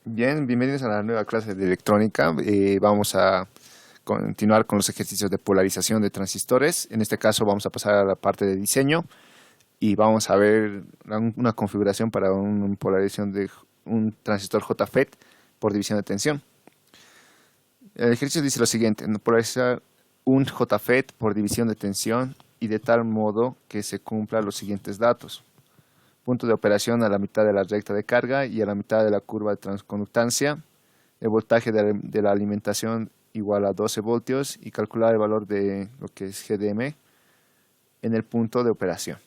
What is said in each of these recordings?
Bien, bienvenidos a la nueva clase de electrónica. Vamos a continuar con los ejercicios de polarización de transistores. En este caso vamos a pasar a la parte de diseño y vamos a ver una configuración para una polarización de un transistor JFET por división de tensión. El ejercicio dice lo siguiente: polarizar un JFET por división de tensión y de tal modo que se cumplan los siguientes datos. Punto de operación a la mitad de la recta de carga y a la mitad de la curva de transconductancia, el voltaje de la alimentación igual a 12 voltios y calcular el valor de lo que es GDM en el punto de operación.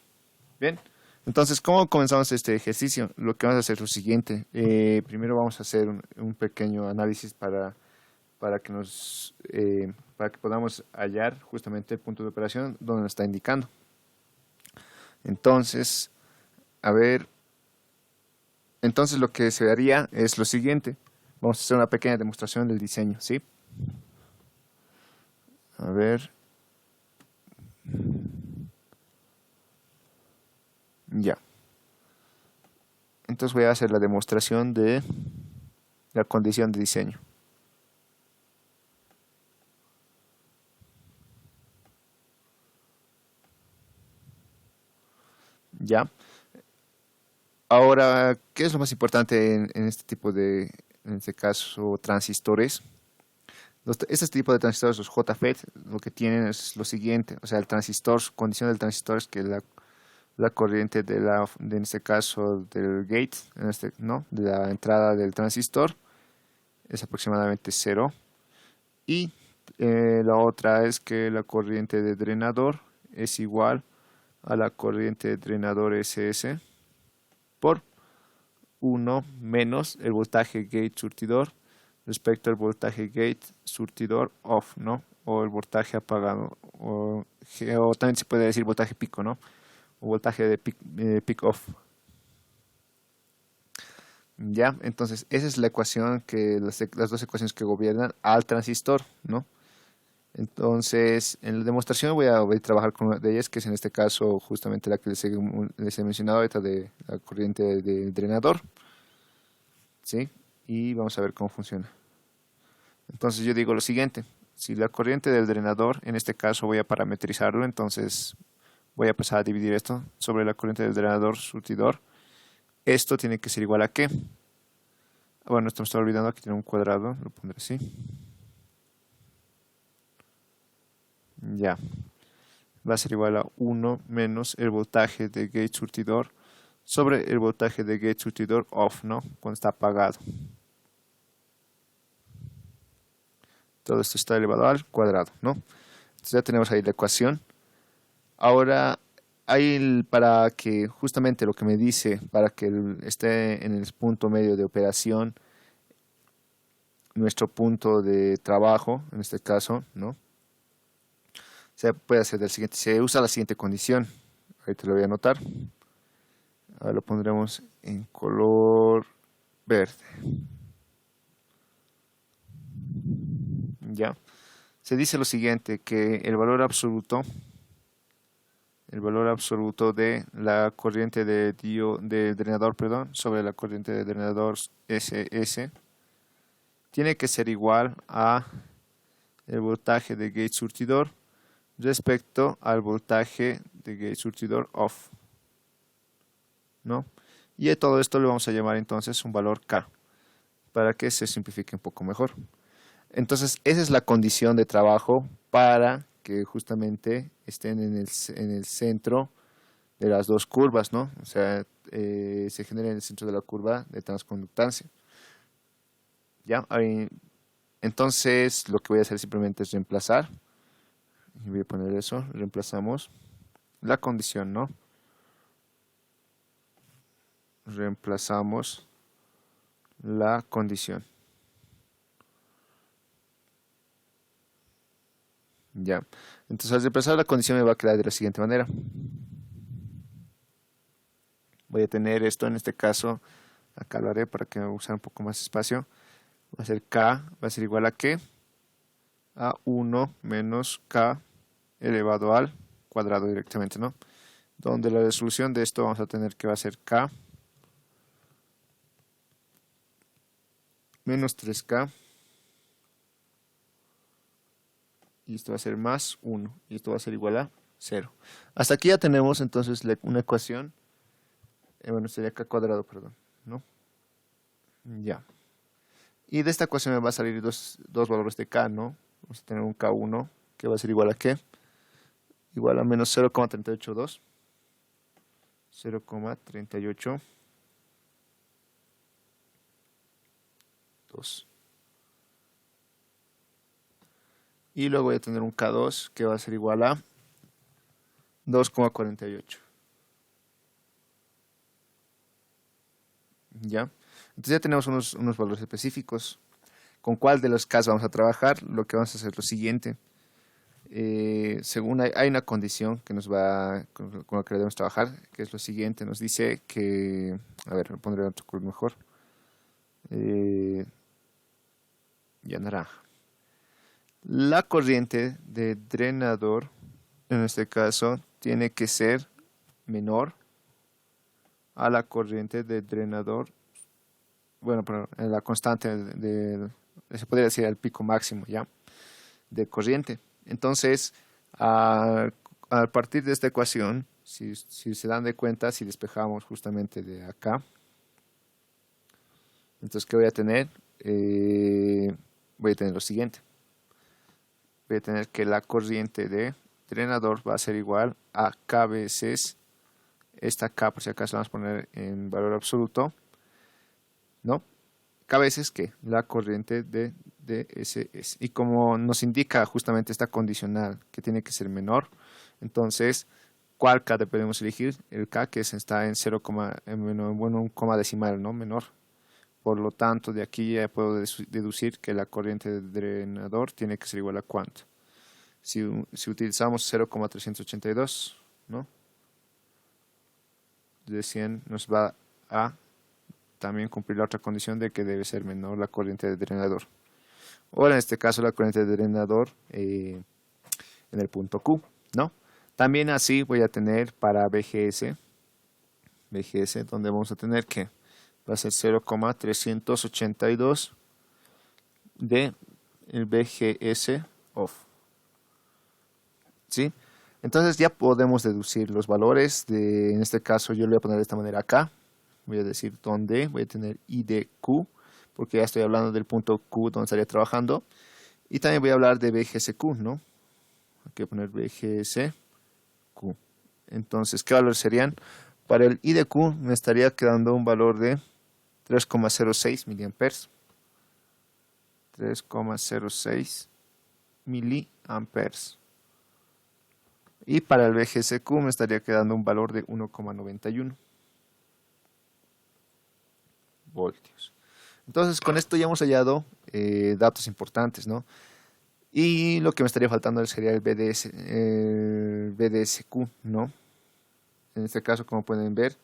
Bien, entonces, ¿cómo comenzamos este ejercicio? Lo que vamos a hacer es lo siguiente. Primero vamos a hacer un pequeño análisis para que podamos hallar justamente el punto de operación donde nos está indicando. Entonces, entonces lo que se haría es lo siguiente. Vamos a hacer una pequeña demostración del diseño, ¿sí? A ver. Ya. Entonces voy a hacer la demostración de la condición de diseño. Ya. Ahora, ¿qué es lo más importante en en este caso, transistores? Este tipo de transistores, los JFET, lo que tienen es lo siguiente. O sea, el transistor, su condición del transistor es que la corriente en este caso, del gate, ¿no? De la entrada del transistor, es aproximadamente 0. Y la otra es que la corriente de drenador es igual a la corriente de drenador SS por 1 menos el voltaje gate surtidor respecto al voltaje gate surtidor off, ¿no? O el voltaje apagado, o también se puede decir voltaje pico, ¿no? O voltaje de peak off. Ya, entonces esa es la ecuación las dos ecuaciones que gobiernan al transistor, ¿no? Entonces, en la demostración voy a trabajar con una de ellas, que es en este caso justamente la que les he mencionado ahorita, de la corriente de drenador, ¿sí? Y vamos a ver cómo funciona. Entonces yo digo lo siguiente: si la corriente del drenador, en este caso voy a parametrizarlo, entonces voy a pasar a dividir esto sobre la corriente del drenador surtidor. Esto tiene que ser igual a ¿qué? Bueno, esto me está olvidando, aquí tiene un cuadrado, lo pondré así. Ya. Va a ser igual a 1 menos el voltaje de gate surtidor sobre el voltaje de gate surtidor off, ¿no? Cuando está apagado. Todo esto está elevado al cuadrado, ¿no? Entonces ya tenemos ahí la ecuación. Ahora, para que justamente lo que me dice, para que esté en el punto medio de operación, nuestro punto de trabajo, en este caso, ¿no? Se puede hacer del siguiente, se usa la siguiente condición. Ahorita lo voy a anotar. Ahora lo pondremos en color verde. Ya. Se dice lo siguiente, que el valor absoluto de la corriente de drenador, perdón, sobre la corriente de drenador SS tiene que ser igual a el voltaje de gate surtidor respecto al voltaje de gate surtidor off, ¿no? Y a todo esto le vamos a llamar entonces un valor K, para que se simplifique un poco mejor. Entonces, esa es la condición de trabajo para que justamente estén en el centro de las dos curvas, ¿no? O sea, se genera en el centro de la curva de transconductancia. ¿Ya? Entonces, lo que voy a hacer simplemente es reemplazar. Y voy a poner eso, reemplazamos la condición, ¿no? Reemplazamos la condición. Ya. Entonces, al reemplazar la condición me va a quedar de la siguiente manera. Voy a tener esto, en este caso, acá lo haré para que me use un poco más espacio. Va a ser K, va a ser igual a ¿qué? A 1 menos K elevado al cuadrado directamente, ¿no? Donde la resolución de esto vamos a tener que va a ser K menos 3K. Y esto va a ser más 1. Y esto va a ser igual a 0. Hasta aquí ya tenemos entonces una ecuación. Bueno, sería K cuadrado, perdón, ¿no? Ya. Y de esta ecuación me va a salir dos valores de K, ¿no? Vamos a tener un K1 que va a ser igual a ¿qué? Igual a menos 0,382. 0,382. Y luego voy a tener un K2 que va a ser igual a 2,48. ¿Ya? Entonces ya tenemos unos valores específicos. ¿Con cuál de los Ks vamos a trabajar? Lo que vamos a hacer es lo siguiente. Según hay una condición que nos va con la que debemos trabajar, que es lo siguiente. Nos dice que, a ver, me pondré otro color mejor. Ya naranja. La corriente de drenador, en este caso, tiene que ser menor a la corriente de drenador. Bueno, pero en la constante se podría decir el pico máximo, ¿ya? De corriente. Entonces, a partir de esta ecuación, si se dan de cuenta, si despejamos justamente de acá, entonces, ¿qué voy a tener? Voy a tener lo siguiente. Voy a tener que la corriente de drenador va a ser igual a K veces esta K, por si acaso la vamos a poner en valor absoluto, ¿no? K veces que la corriente de DSS. Y como nos indica justamente esta condicional que tiene que ser menor, entonces, ¿cuál K debemos elegir? El K que está en 0, bueno, un coma decimal, ¿no? Menor. Por lo tanto, de aquí ya puedo deducir que la corriente de drenador tiene que ser igual a cuánto. Si utilizamos 0,382, ¿no? De 100 nos va a también cumplir la otra condición de que debe ser menor la corriente de drenador. Ahora, en este caso, la corriente de drenador en el punto Q, ¿no? También así voy a tener para BGS, donde vamos a tener que va a ser 0,382 de el BGS off. ¿Sí? Entonces ya podemos deducir los valores en este caso yo lo voy a poner de esta manera acá. Voy a decir dónde, voy a tener I de Q, porque ya estoy hablando del punto Q donde estaría trabajando. Y también voy a hablar de BGSQ, ¿no? Hay que poner BGSQ. Entonces, ¿qué valores serían? Para el I de Q me estaría quedando un valor de 3,06 miliamperes. 3,06 miliamperes. Y para el BGSQ me estaría quedando un valor de 1,91 voltios. Entonces, con esto ya hemos hallado datos importantes, ¿no? Y lo que me estaría faltando sería el BDSQ, ¿no? En este caso, como pueden ver,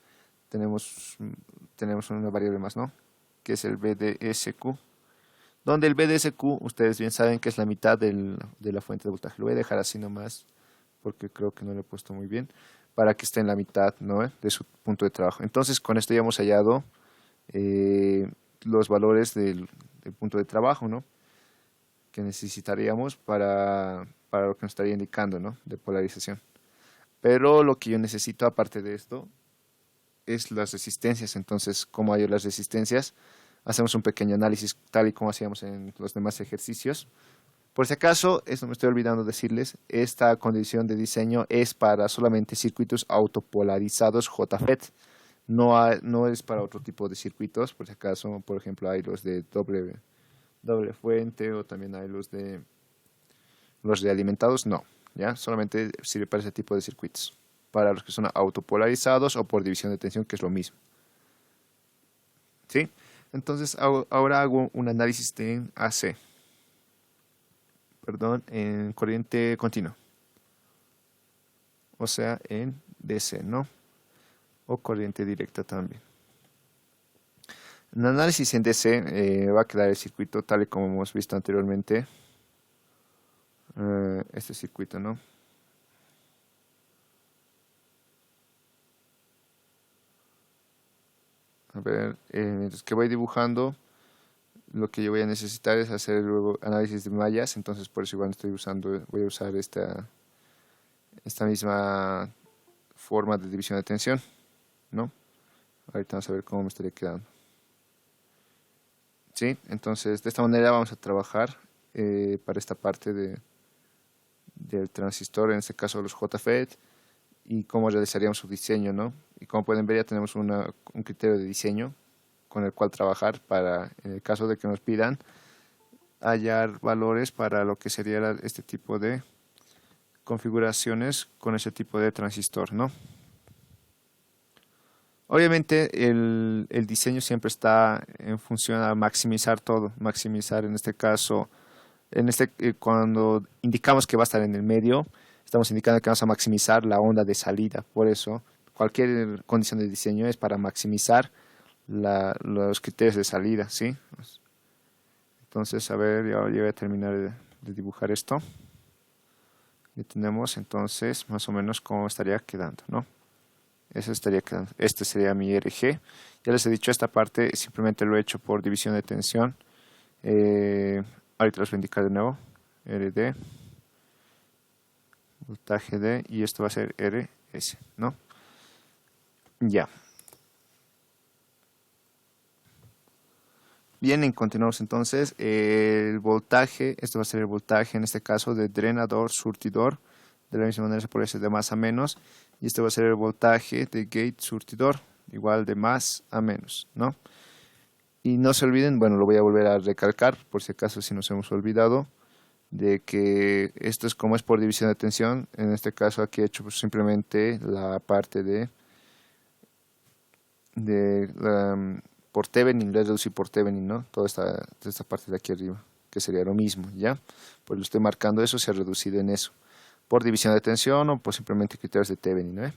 tenemos una variable más, ¿no? Que es el BDSQ. Donde el BDSQ, ustedes bien saben que es la mitad de la fuente de voltaje. Lo voy a dejar así nomás, porque creo que no lo he puesto muy bien, para que esté en la mitad, ¿no? De su punto de trabajo. Entonces, con esto ya hemos hallado los valores del punto de trabajo, ¿no? Que necesitaríamos para lo que nos estaría indicando, ¿no? De polarización. Pero lo que yo necesito, aparte de esto, es las resistencias. Entonces, ¿cómo hallo las resistencias? Hacemos un pequeño análisis, tal y como hacíamos en los demás ejercicios. Por si acaso, eso me estoy olvidando decirles, esta condición de diseño es para solamente circuitos autopolarizados JFET. No es para otro tipo de circuitos. Por si acaso, por ejemplo, hay los de doble fuente o también hay los de alimentados. No, ya solamente sirve para ese tipo de circuitos. Para los que son autopolarizados o por división de tensión, que es lo mismo. ¿Sí? Entonces, ahora hago un análisis de AC. Perdón, en corriente continua. O sea, en DC, ¿no? O corriente directa también. En análisis en DC va a quedar el circuito tal y como hemos visto anteriormente. Este circuito, ¿no? A ver, mientras que voy dibujando, lo que yo voy a necesitar es hacer luego análisis de mallas, entonces por eso igual voy a usar esta misma forma de división de tensión, ¿no? Ahorita vamos a ver cómo me estaría quedando. ¿Sí? Entonces, de esta manera vamos a trabajar para esta parte del transistor, en este caso los JFET, y cómo realizaríamos su diseño, ¿no? Y como pueden ver, ya tenemos un criterio de diseño con el cual trabajar para, en el caso de que nos pidan, hallar valores para lo que sería este tipo de configuraciones con ese tipo de transistor, ¿no? Obviamente el diseño siempre está en función a maximizar todo, maximizar en este caso, cuando indicamos que va a estar en el medio, estamos indicando que vamos a maximizar la onda de salida. Por eso, cualquier condición de diseño es para maximizar los criterios de salida, ¿sí? Entonces, a ver, ya voy a terminar de dibujar esto. Ya tenemos entonces más o menos cómo estaría quedando, ¿no? Eso estaría quedando. Este sería mi RG. Ya les he dicho, esta parte simplemente lo he hecho por división de tensión. Ahorita les voy a indicar de nuevo. RD, voltaje D, y esto va a ser RS, ¿no? Ya. Bien, y continuamos entonces. El voltaje, esto va a ser el voltaje en este caso de drenador, surtidor. De la misma manera se puede hacer de más a menos. Y este va a ser el voltaje de gate, surtidor, igual de más a menos, ¿no? Y no se olviden, bueno, lo voy a volver a recalcar, por si acaso si nos hemos olvidado, de que esto es como es por división de tensión. En este caso aquí he hecho pues, simplemente la parte por Thevenin, le reducí por Thevenin, ¿no? Toda esta parte de aquí arriba, que sería lo mismo, ¿ya? Pues lo estoy marcando eso, se ha reducido en eso. Por división de tensión o por simplemente criterios de Thevenin, ¿no?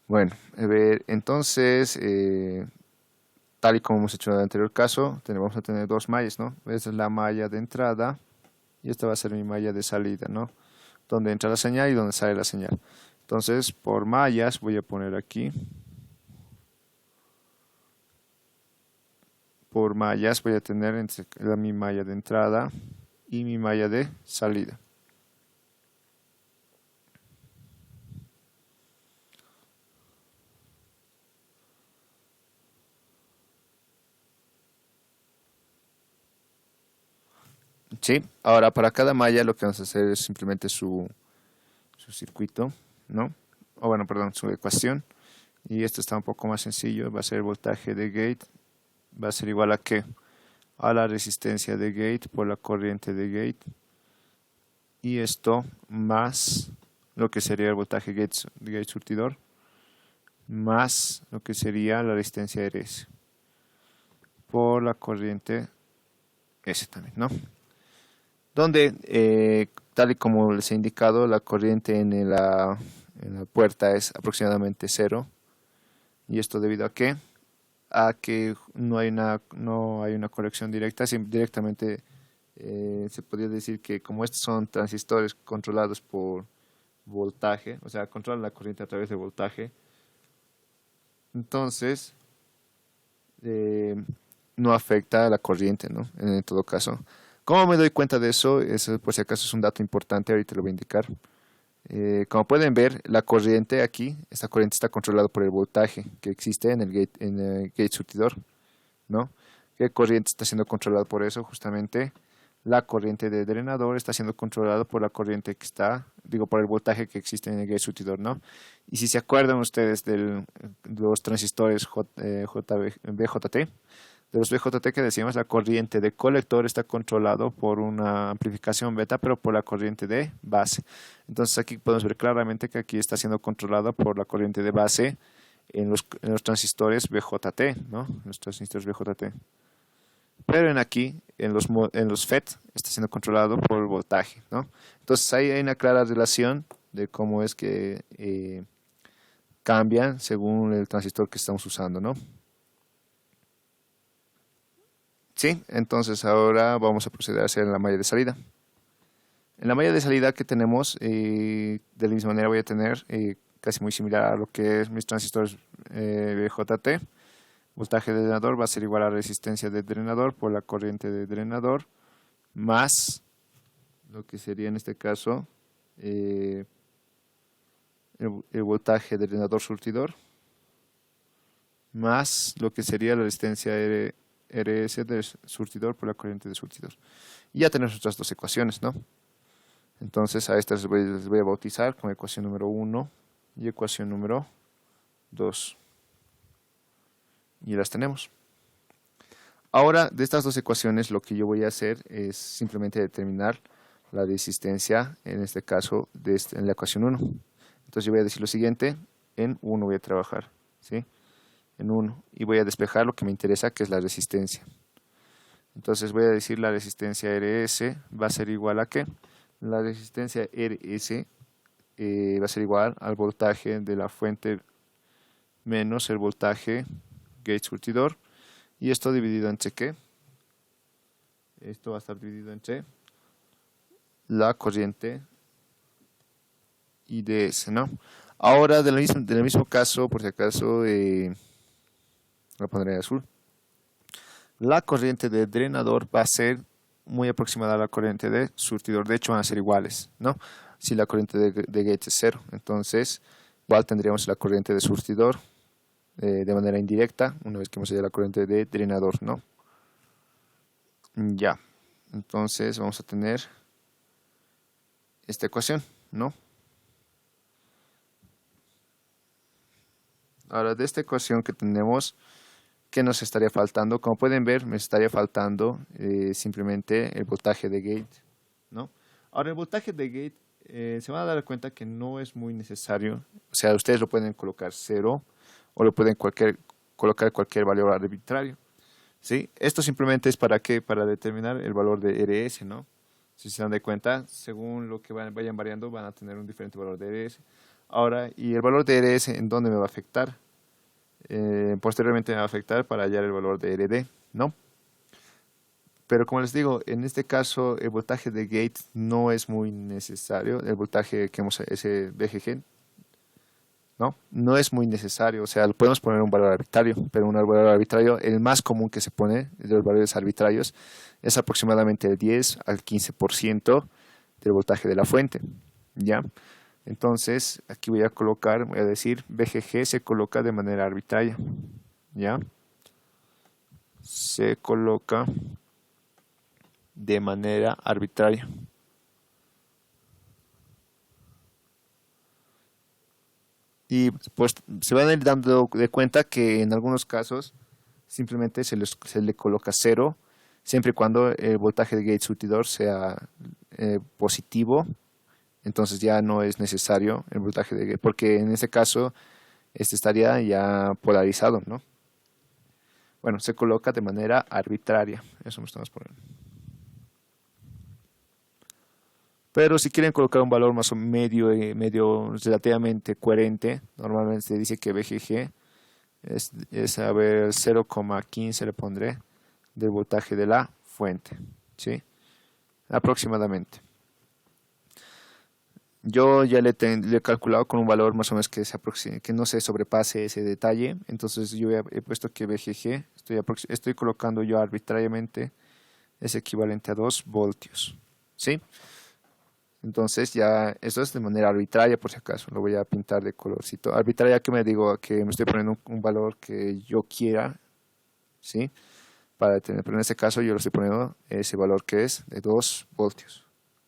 Bueno, a ver, entonces, tal y como hemos hecho en el anterior caso, vamos a tener dos mallas, ¿no? Esta es la malla de entrada y esta va a ser mi malla de salida, ¿no? Donde entra la señal y donde sale la señal. Entonces, por mallas voy a poner aquí. Por mallas voy a tener mi malla de entrada y mi malla de salida. Sí, ahora para cada malla lo que vamos a hacer es simplemente su circuito, ¿no? O bueno, perdón, su ecuación. Y esto está un poco más sencillo, va a ser el voltaje de gate, va a ser igual a ¿qué? A la resistencia de gate por la corriente de gate. Y esto más lo que sería el voltaje de gate surtidor, más lo que sería la resistencia RS por la corriente S también, ¿no? Donde, tal y como les he indicado, la corriente en la puerta es aproximadamente cero. ¿Y esto debido a qué? A que no hay una corrección directa, directamente se podría decir que como estos son transistores controlados por voltaje, o sea, controlan la corriente a través de voltaje, entonces no afecta a la corriente, ¿no? En todo caso. ¿Cómo me doy cuenta de eso? Eso por si acaso es un dato importante, ahorita lo voy a indicar. Como pueden ver, la corriente aquí, esta corriente está controlada por el voltaje que existe en el gate surtidor, ¿no? ¿Qué corriente está siendo controlada por eso? Justamente la corriente de drenador está siendo controlada por la corriente que está, digo, por el voltaje que existe en el gate surtidor, ¿no? Y si se acuerdan ustedes de los transistores BJT, de los BJT que decíamos, la corriente de colector está controlado por una amplificación beta, pero por la corriente de base. Entonces aquí podemos ver claramente que aquí está siendo controlada por la corriente de base en los transistores BJT, ¿no? Los transistores BJT. Pero en los FET, está siendo controlado por el voltaje, ¿no? Entonces ahí hay una clara relación de cómo es que cambian según el transistor que estamos usando, ¿no? Sí, entonces ahora vamos a proceder a hacer la malla de salida. En la malla de salida que tenemos, de la misma manera voy a tener casi muy similar a lo que es mis transistores BJT. Voltaje de drenador va a ser igual a resistencia de drenador por la corriente de drenador más lo que sería en este caso el voltaje de drenador surtidor más lo que sería la resistencia RS del surtidor por la corriente de surtidor. Y ya tenemos nuestras dos ecuaciones, ¿no? Entonces a estas les voy a bautizar con ecuación número 1 y ecuación número 2. Y las tenemos. Ahora, de estas dos ecuaciones, lo que yo voy a hacer es simplemente determinar la resistencia, en este caso, en la ecuación 1. Entonces yo voy a decir lo siguiente, en 1 voy a trabajar, ¿sí? En 1. Y voy a despejar lo que me interesa, que es la resistencia. Entonces voy a decir la resistencia RS va a ser igual a ¿qué? La resistencia RS va a ser igual al voltaje de la fuente menos el voltaje gate surtidor. Y esto dividido entre ¿qué? Esto va a estar dividido entre la corriente IDS, ¿no? Ahora, del mismo caso, por si acaso, la pondré en azul. La corriente de drenador va a ser muy aproximada a la corriente de surtidor. De hecho, van a ser iguales, ¿no? Si la corriente de gate es 0. Entonces, igual tendríamos la corriente de surtidor de manera indirecta, una vez que hemos hallado la corriente de drenador, ¿no? Ya. Entonces, vamos a tener esta ecuación, ¿no? Ahora, de esta ecuación que tenemos, ¿qué nos estaría faltando? Como pueden ver, me estaría faltando simplemente el voltaje de gate, ¿no? Ahora, el voltaje de gate se van a dar cuenta que no es muy necesario. O sea, ustedes lo pueden colocar 0 o lo pueden colocar cualquier valor arbitrario, ¿sí? Esto simplemente es para ¿qué? Para determinar el valor de RS, ¿no? Si se dan de cuenta, según lo que vayan variando, van a tener un diferente valor de RS. Ahora, ¿y el valor de RS en dónde me va a afectar? Posteriormente me va a afectar para hallar el valor de RD, ¿no? Pero como les digo, en este caso el voltaje de gate no es muy necesario, el voltaje que hemos, ese BGG, ¿no? No es muy necesario, o sea, podemos poner un valor arbitrario, pero un valor arbitrario, el más común que se pone de los valores arbitrarios es aproximadamente el 10 al 15% del voltaje de la fuente, ¿ya? Entonces, aquí voy a decir, BGG se coloca de manera arbitraria, ¿ya? Se coloca de manera arbitraria. Y pues se van a ir dando de cuenta que en algunos casos simplemente se le coloca 0, siempre y cuando el voltaje de gate surtidor sea positivo. Entonces ya no es necesario el voltaje de gate, porque en este caso este estaría ya polarizado, ¿no? Bueno, se coloca de manera arbitraria, eso me estamos poniendo. Pero si quieren colocar un valor más o medio relativamente coherente, normalmente se dice que BGG es a ver, 0,15 le pondré del voltaje de la fuente, ¿sí? Aproximadamente. Yo ya le he calculado con un valor más o menos que no se sobrepase ese detalle. Entonces yo he puesto que BGG, estoy colocando yo arbitrariamente, es equivalente a 2 voltios, ¿sí? Entonces ya, eso es de manera arbitraria por si acaso, lo voy a pintar de colorcito. Arbitraria que me digo que me estoy poniendo un valor que yo quiera, ¿sí? Para tener, pero en este caso yo lo estoy poniendo ese valor que es de 2 voltios,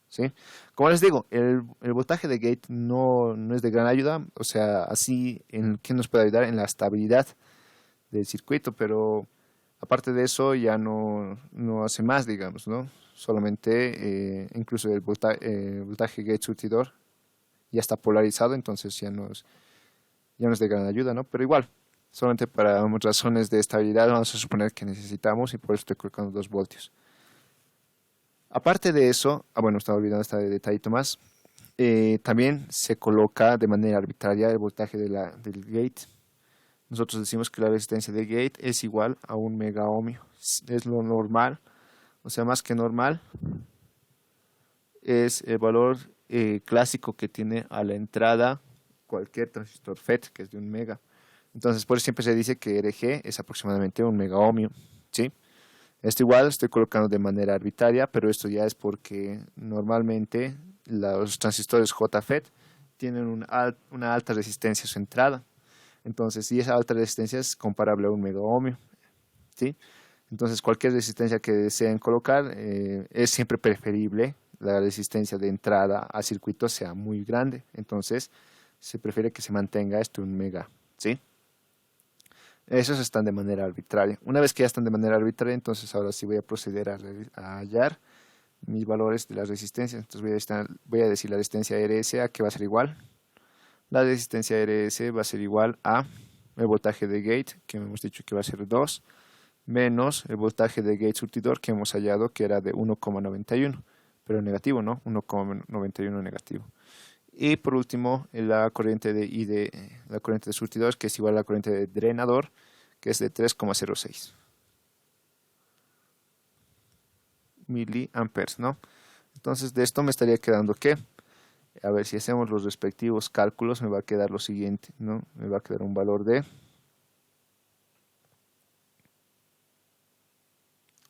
¿sí? Como les digo, el voltaje de gate no es de gran ayuda, o sea, así, ¿qué nos puede ayudar? En la estabilidad del circuito, pero aparte de eso ya no hace más, digamos, ¿no? Solamente, incluso el voltaje gate surtidor ya está polarizado, entonces ya no es de gran ayuda, ¿no? Pero igual, solamente para razones de estabilidad vamos a suponer que necesitamos y por eso estoy colocando 2 voltios. Aparte de eso, bueno, estaba olvidando este detallito más, también se coloca de manera arbitraria el voltaje del gate. Nosotros decimos que la resistencia de gate es igual a 1 megaohmio, es lo normal, o sea, más que normal, es el valor clásico que tiene a la entrada cualquier transistor FET, que es de 1 mega. Entonces, por eso siempre se dice que RG es aproximadamente un mega ohmio, ¿sí? Esto igual estoy colocando de manera arbitraria, pero esto ya es porque normalmente los transistores JFET tienen una alta resistencia a su entrada. Entonces, si esa alta resistencia es comparable a un mega ohmio, ¿sí? Entonces, cualquier resistencia que deseen colocar es siempre preferible la resistencia de entrada a circuito sea muy grande. Entonces, se prefiere que se mantenga esto un mega, ¿sí? Esos están de manera arbitraria. Una vez que ya están de manera arbitraria, entonces ahora sí voy a proceder a hallar mis valores de las resistencias. Entonces voy a decir la resistencia RS a que va a ser igual. La resistencia RS va a ser igual a el voltaje de gate, que hemos dicho que va a ser 2, menos el voltaje de gate surtidor que hemos hallado que era de 1,91, pero negativo, ¿no? 1,91 negativo. Y por último, la corriente la corriente de surtidor, que es igual a la corriente de drenador, que es de 3,06 miliamperes, ¿no? Entonces, de esto me estaría quedando que, a ver si hacemos los respectivos cálculos, me va a quedar lo siguiente, ¿no? Me va a quedar un valor de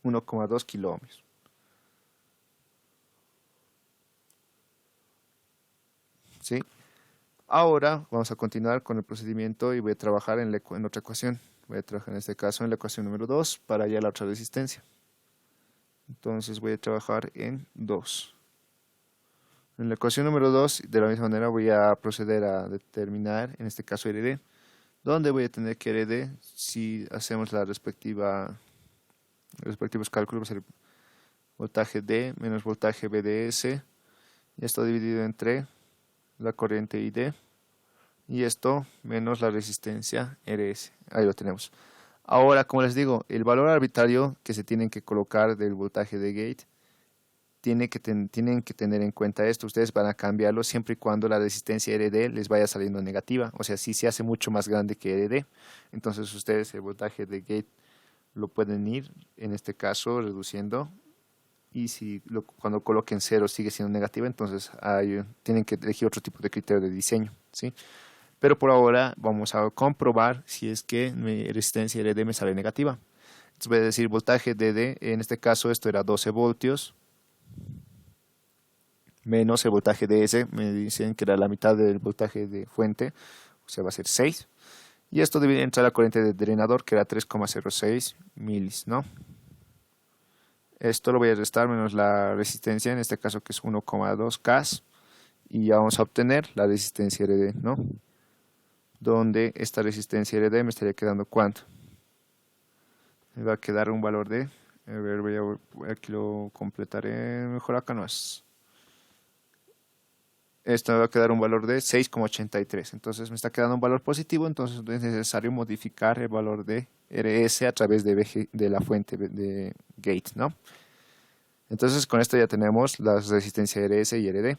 1,2 kiloohmios. ¿Sí? Ahora vamos a continuar con el procedimiento y voy a trabajar en otra ecuación. Voy a trabajar en este caso en la ecuación número 2 para hallar la otra resistencia. Entonces voy a trabajar en 2. En la ecuación número 2, de la misma manera voy a proceder a determinar, en este caso RD, donde voy a tener que RD, si hacemos los respectivos cálculos, va a ser voltaje D menos voltaje BDS, y esto dividido entre la corriente ID, y esto menos la resistencia RS. Ahí lo tenemos. Ahora, como les digo, el valor arbitrario que se tienen que colocar del voltaje de gate, tienen que tener en cuenta esto. Ustedes van a cambiarlo siempre y cuando la resistencia RD les vaya saliendo negativa. O sea, si se hace mucho más grande que RD, entonces ustedes el voltaje de gate lo pueden ir, en este caso, reduciendo. Y si cuando coloquen 0 sigue siendo negativa, entonces tienen que elegir otro tipo de criterio de diseño, ¿sí? Pero por ahora vamos a comprobar si es que mi resistencia RD me sale negativa. Entonces voy a decir voltaje DD, en este caso esto era 12 voltios, menos el voltaje DS, me dicen que era la mitad del voltaje de fuente, o sea va a ser 6. Y esto debe entrar a la corriente de drenador, que era 3,06 milis, ¿no? Esto lo voy a restar menos la resistencia, en este caso que es 1,2 K, y ya vamos a obtener la resistencia RD, ¿no? Donde esta resistencia RD me estaría quedando ¿cuánto? Me va a quedar un valor de, a ver, aquí lo completaré, mejor acá no es. Esto me va a quedar un valor de 6,83, entonces me está quedando un valor positivo, entonces es necesario modificar el valor de RS a través de la fuente de gate, ¿no? Entonces con esto ya tenemos las resistencias RS y RD.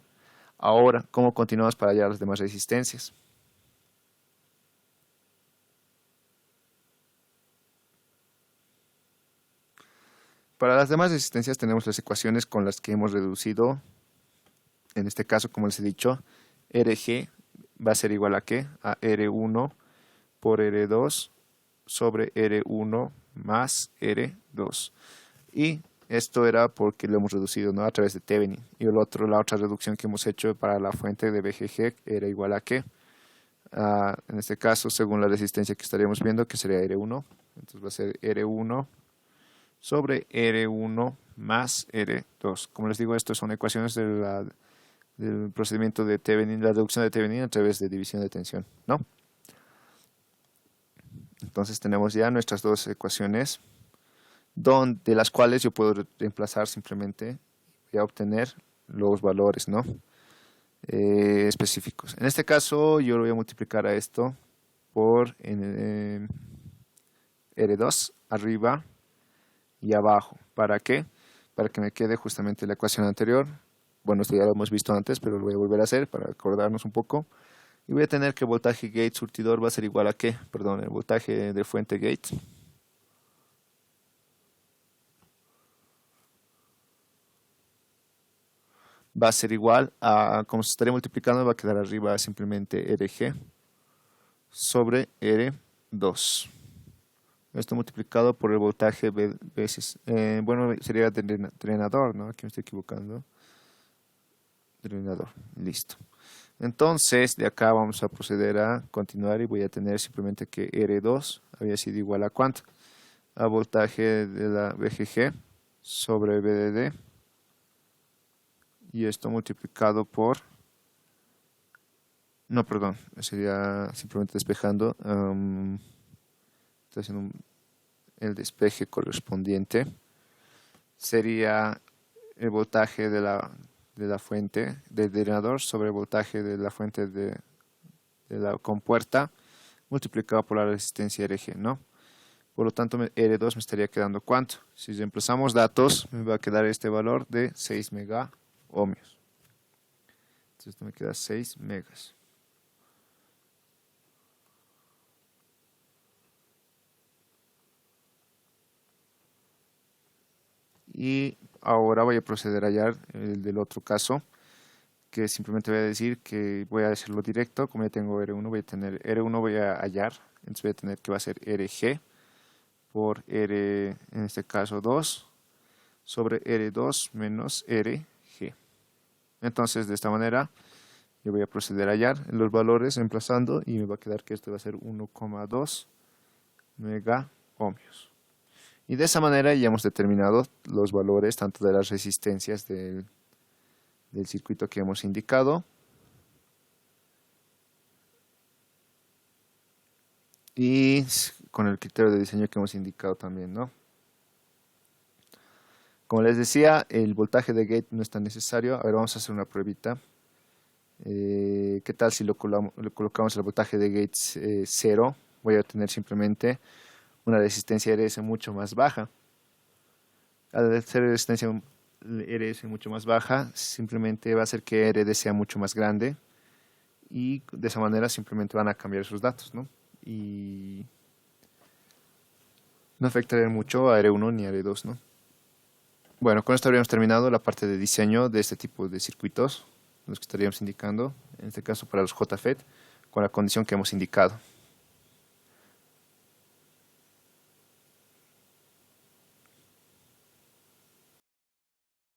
Ahora, ¿cómo continuamos para hallar las demás resistencias? Para las demás resistencias tenemos las ecuaciones con las que hemos reducido. En este caso, como les he dicho, RG va a ser igual a ¿qué? A R1 por R2 sobre R1 más R2. Y esto era porque lo hemos reducido, ¿no? A través de Thevenin. Y la otra reducción que hemos hecho para la fuente de BGG era igual a ¿qué? En este caso, según la resistencia que estaríamos viendo, que sería R1. Entonces va a ser R1 sobre R1 más R2. Como les digo, estas son ecuaciones del procedimiento de Thevenin, la reducción de Thevenin a través de división de tensión, ¿no? Entonces tenemos ya nuestras dos ecuaciones, de las cuales yo puedo reemplazar simplemente y obtener los valores, ¿no? Específicos. En este caso yo lo voy a multiplicar a esto por R2 arriba y abajo. ¿Para qué? Para que me quede justamente la ecuación anterior. Bueno, esto ya lo hemos visto antes, pero lo voy a volver a hacer para acordarnos un poco. Y voy a tener que el voltaje gate surtidor va a ser igual a ¿qué? Perdón, el voltaje de fuente gate va a ser igual a, como se estaría multiplicando, va a quedar arriba simplemente RG sobre R 2. Esto multiplicado por el voltaje veces, bueno, sería drenador, ¿no? Aquí me estoy equivocando. Drenador, listo. Entonces, de acá vamos a proceder a continuar y voy a tener simplemente que R2 había sido igual a ¿cuánto? A voltaje de la VGG sobre VDD. Y esto multiplicado por... No, perdón, sería simplemente despejando. Estoy haciendo el despeje correspondiente. Sería el voltaje de la fuente del drenador sobre el voltaje de la fuente de la compuerta multiplicado por la resistencia RG, ¿no? Por lo tanto, R2 me estaría quedando ¿cuánto? Si reemplazamos datos, me va a quedar este valor de 6 mega ohmios. Entonces, esto me queda 6 megas. Y ahora voy a proceder a hallar el del otro caso, que simplemente voy a decir que voy a hacerlo directo. Como ya tengo R1, voy a tener R1 voy a hallar, entonces voy a tener que va a ser RG por R, en este caso 2, sobre R2 menos RG. Entonces, de esta manera, yo voy a proceder a hallar los valores emplazando y me va a quedar que esto va a ser 1,2 mega ohmios. Y de esa manera ya hemos determinado los valores tanto de las resistencias del circuito que hemos indicado y con el criterio de diseño que hemos indicado también, ¿no? Como les decía, el voltaje de gate no es tan necesario. A ver, vamos a hacer una pruebita. ¿Qué tal si le colocamos el voltaje de gate 0? Voy a obtener simplemente una resistencia RS mucho más baja. Al ser resistencia RS mucho más baja, simplemente va a hacer que RD sea mucho más grande y de esa manera simplemente van a cambiar sus datos, ¿no? Y no afectaría mucho a R1 ni a R2, ¿no? Bueno, con esto habríamos terminado la parte de diseño de este tipo de circuitos, los que estaríamos indicando, en este caso para los JFET, con la condición que hemos indicado.